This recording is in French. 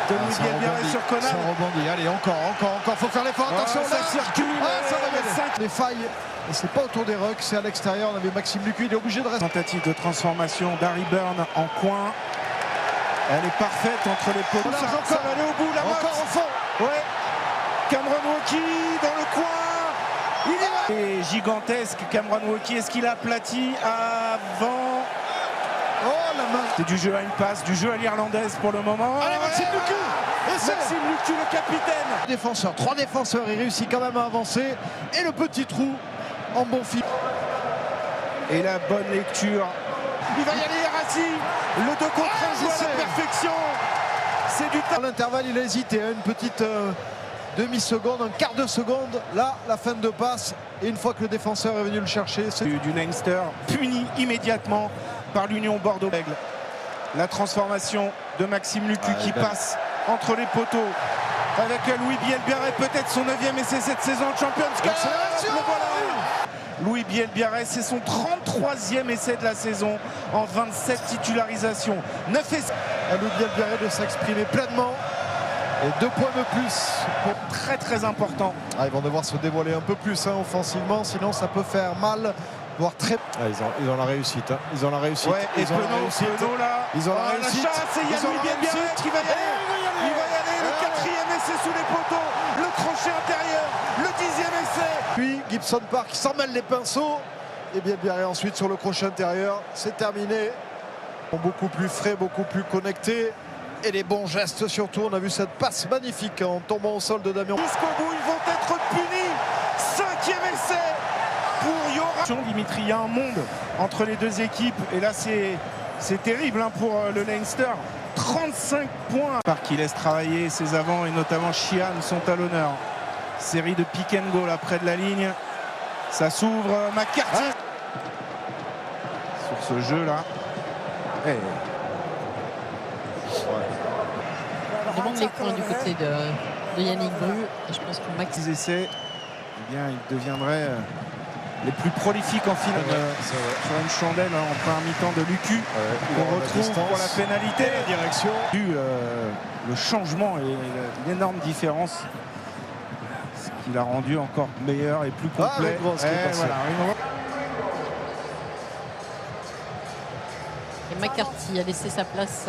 de Louis Bielbiarré sur Conan. Ça rebondit, allez, encore, faut faire l'effort, attention, ça circule, ça va bien. Les failles, et c'est pas autour des rucks, c'est à l'extérieur, on avait Maxime Lucu, il est obligé de rester. Tentative de transformation d'Harry Byrne en coin. Elle est parfaite entre les poteaux. Ça va aller au bout, la encore au fond. Ouais. Cameron Wauquiez dans le coin. Il est gigantesque, Cameron Wauquiez. Est-ce qu'il a aplati avant? Oh, la main. C'est du jeu à une passe, du jeu à l'irlandaise pour le moment. Allez, Maxime Lucu. Maxime Lucu, le capitaine. Défenseur, 3 défenseurs, il réussit quand même à avancer. Et le petit trou en bon fil. Et la bonne lecture. Il va y aller, Rassi. Le 2 contre 1 joue à la perfection. C'est du temps. À l'intervalle, il a hésité, hein, une petite demi-seconde, un quart de seconde. Là, la fin de passe. Et une fois que le défenseur est venu le chercher, c'est du Leinster, puni immédiatement par l'Union Bordeaux-Bègles. La transformation de Maxime Lucu qui passe entre les poteaux avec Louis Bielbiarré, peut-être son 9e essai cette saison de Champions Cup. Le voilà. Louis Bielbiarré, c'est son 33e essai de la saison en 27 titularisations. 9 essais. À Louis Bielbiarré de s'exprimer pleinement. Et 2 points de plus. Très très important. Ils vont devoir se dévoiler un peu plus offensivement, sinon ça peut faire mal. Voire très... ils ont la réussite. Hein. Ils ont la réussite. Ouais, et Penaud là. Ils ont la réussite. La chasse, et il y a Louis Bielbiarré qui va y aller. Il va y aller, le 4e essai sous les poteaux. Le crochet intérieur, le 10e essai. Puis Gibson Park s'en mêle les pinceaux. Et Bielbiarré ensuite sur le crochet intérieur. C'est terminé. Beaucoup plus frais, beaucoup plus connecté. Et les bons gestes surtout. On a vu cette passe magnifique en tombant au sol de Damien. Jusqu'au bout, ils vont être punis. 5e essai pour Yora. Dimitri, il y a un monde entre les deux équipes. Et là, c'est terrible pour le Leinster. 35 points. Par qui laisse travailler ses avants et notamment Sheehan sont à l'honneur. Série de pick and goal là près de la ligne. Ça s'ouvre. McCarthy. Sur ce jeu là. On demande les points du côté de Yannick Bru. Et je pense que Max. Essais, eh bien, il deviendrait les plus prolifiques en finale. Sur une chandelle en première mi-temps de Lucu. On retrouve pour la pénalité. La direction. Le changement et l'énorme différence. Ce qui l'a rendu encore meilleur et plus complet. Et McCarthy a laissé sa place